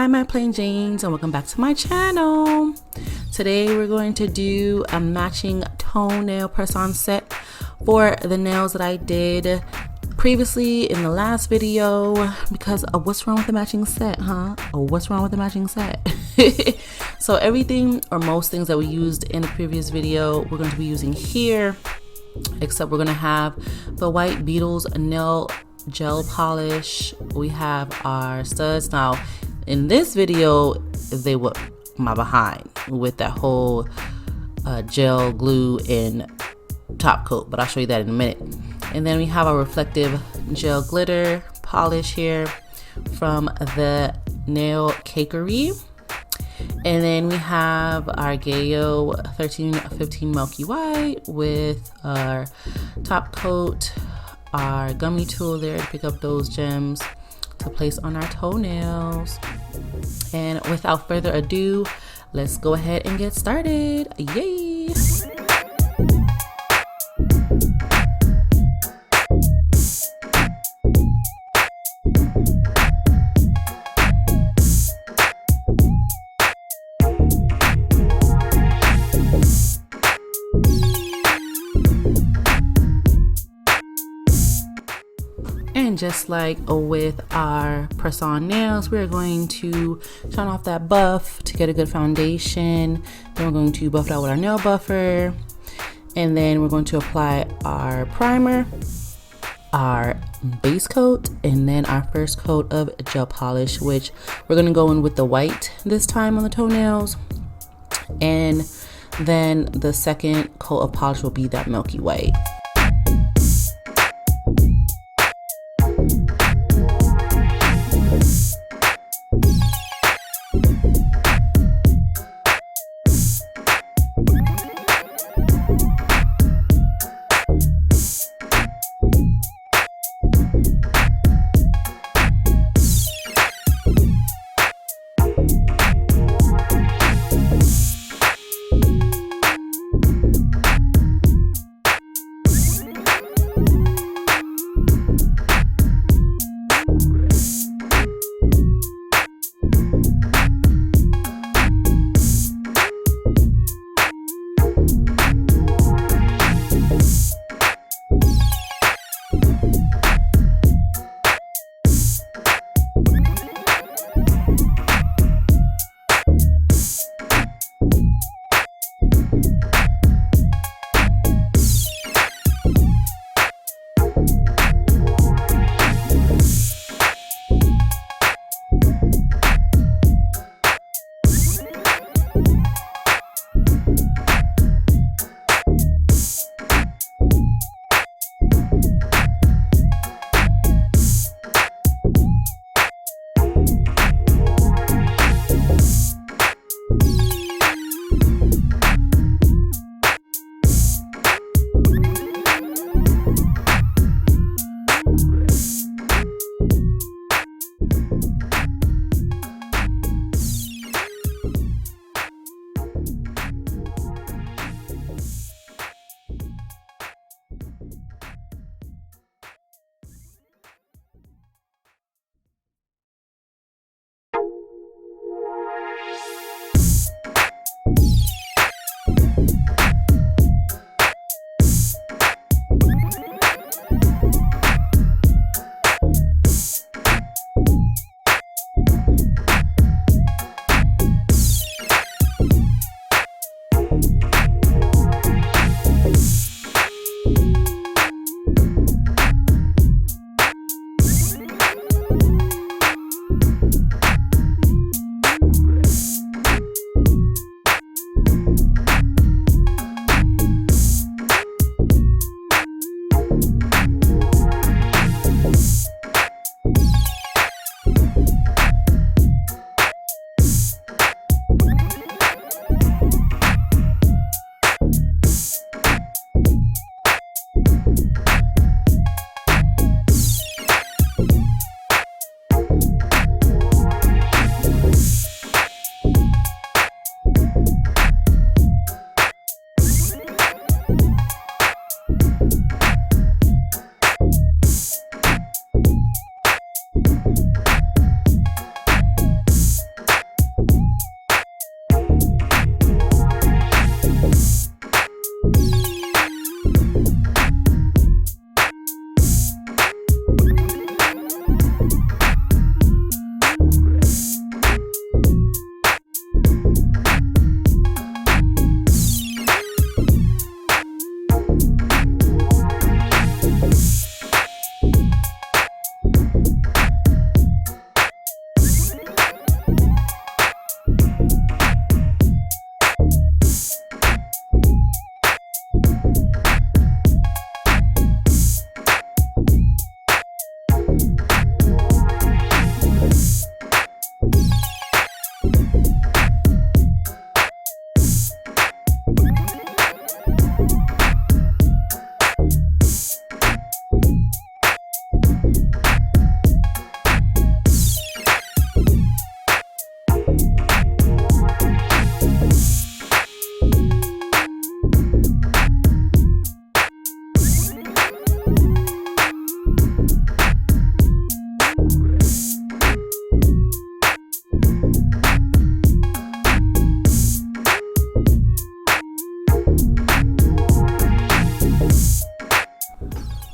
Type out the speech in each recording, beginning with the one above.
my plain Janes, and welcome back to my channel. Today we're going to do a matching toenail press-on set for the nails that I did previously in the last video, because what's wrong with the matching set, huh? What's wrong with the matching set? So everything or most things that we used in the previous video we're going to be using here, except we're going to have the white Beetles nail gel polish. We have our studs. Now in this video they were my behind with that whole gel glue and top coat, but I'll show you that in a minute. And then we have our reflective gel glitter polish here from the Nail Cakery. And then we have our Gayo 1315 Milky White with our top coat, our gummy tool there to pick up those gems to place on our toenails. And without further ado, let's go ahead and get started. Yay! And just like with our press-on nails, we're going to shine off that buff to get a good foundation. Then we're going to buff it out with our nail buffer. And then we're going to apply our primer, our base coat, and then our first coat of gel polish, which we're going to go in with the white this time on the toenails. And then the second coat of polish will be that milky white.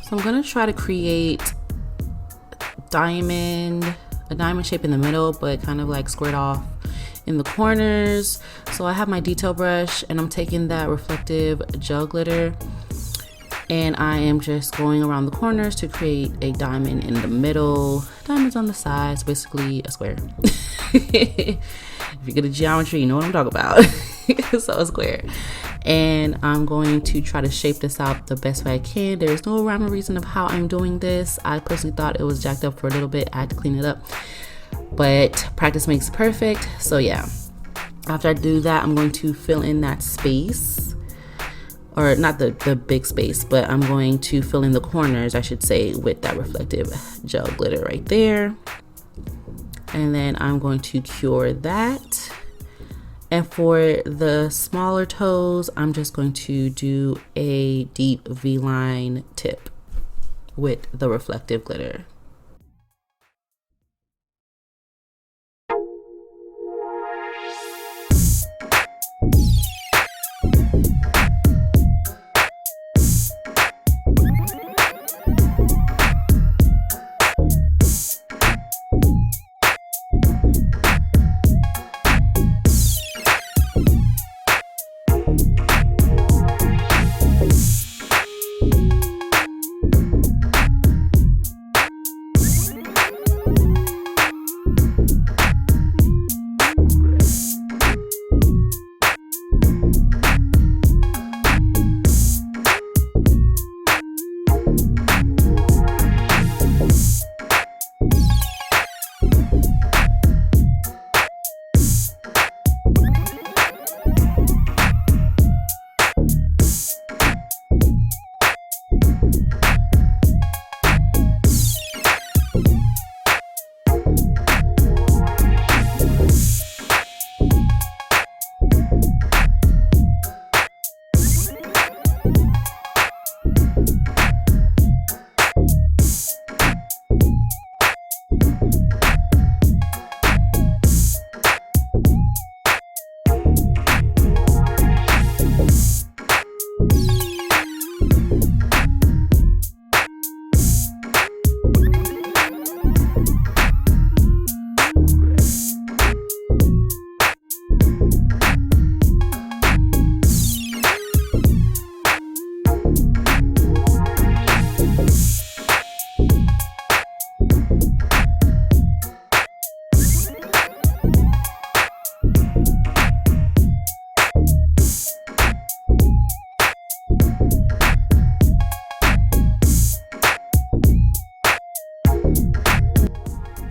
So I'm gonna try to create a diamond shape in the middle, but kind of like squared off in the corners. So I have my detail brush and I'm taking that reflective gel glitter and I am just going around the corners to create a diamond in the middle, diamonds on the sides, basically a square. If you're good at geometry, you know what I'm talking about. So a square. And I'm going to try to shape this out the best way I can. There's no rhyme or reason of how I'm doing this. I personally thought it was jacked up for a little bit. I had to clean it up, but practice makes perfect. So yeah, after I do that, I'm going to fill in that space, or not the big space, but I'm going to fill in the corners, I should say, with that reflective gel glitter right there. And then I'm going to cure that. And for the smaller toes, I'm just going to do a deep V-line tip with the reflective glitter.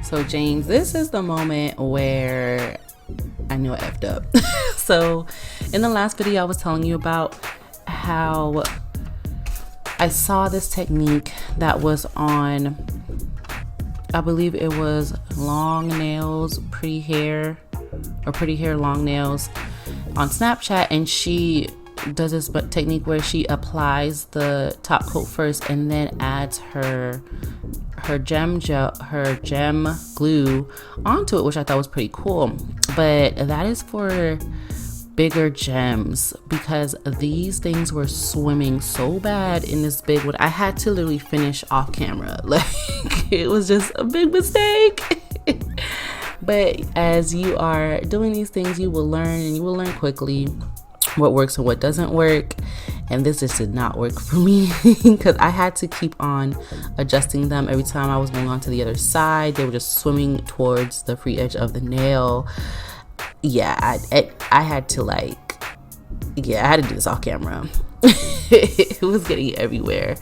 So James, this is the moment where I knew I effed up. So in the last video, I was telling you about how I saw this technique that was on, I believe it was long nails, pretty hair long nails on Snapchat, and she does this technique where she applies the top coat first and then adds her gem glue onto it, which I thought was pretty cool. But that is for bigger gems, because these things were swimming so bad in this big one. I had to literally finish off camera. Like, it was just a big mistake. But as you are doing these things, you will learn, and you will learn quickly what works and what doesn't work. And this just did not work for me because I had to keep on adjusting them every time I was going on to the other side. They were just swimming towards the free edge of the nail. Yeah, I had to I had to do this off camera. It was getting everywhere.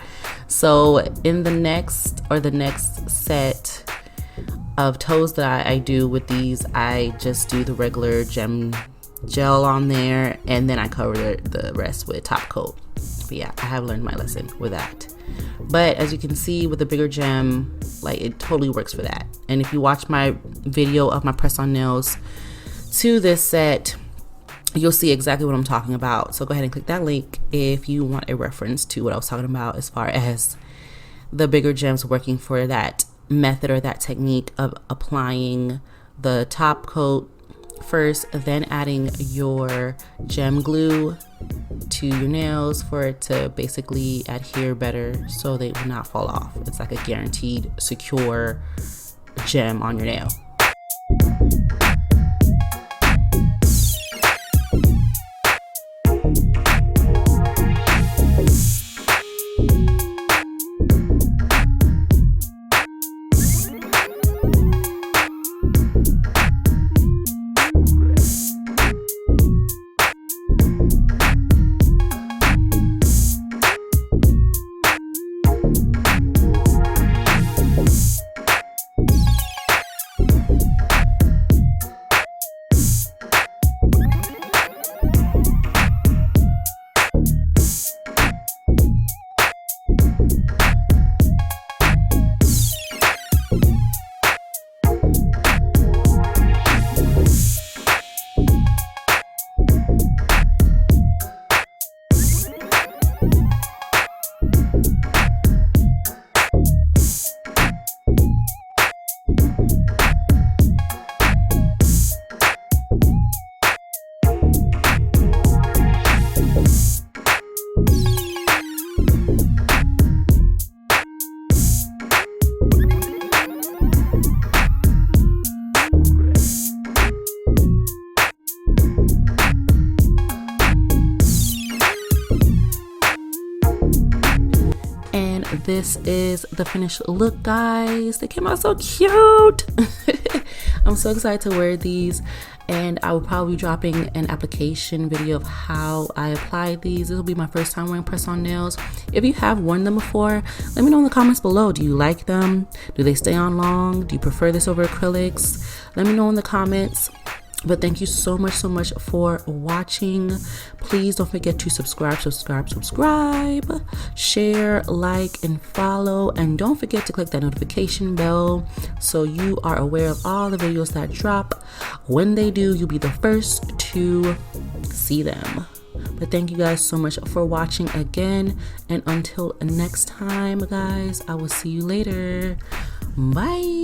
So in the next set of toes that I do with these, I just do the regular gem gel on there, and then I cover the rest with top coat. But yeah, I have learned my lesson with that. But as you can see with the bigger gem, like, it totally works for that. And if you watch my video of my press on nails to this set, you'll see exactly what I'm talking about. So go ahead and click that link if you want a reference to what I was talking about as far as the bigger gems working for that method or that technique of applying the top coat first, then adding your gem glue to your nails for it to basically adhere better so they will not fall off. It's like a guaranteed secure gem on your nail. This is the finished look, guys. They came out so cute. I'm so excited to wear these, and I will probably be dropping an application video of how I applied these. This will be my first time wearing press-on nails. If you have worn them before, let me know in the comments below. Do you like them? Do they stay on long? Do you prefer this over acrylics? Let me know in the comments. But thank you so much for watching. Please don't forget to subscribe, share, like, and follow. And don't forget to click that notification bell so you are aware of all the videos that drop. When they do, you'll be the first to see them. But thank you guys so much for watching again. And until next time, guys, I will see you later. Bye.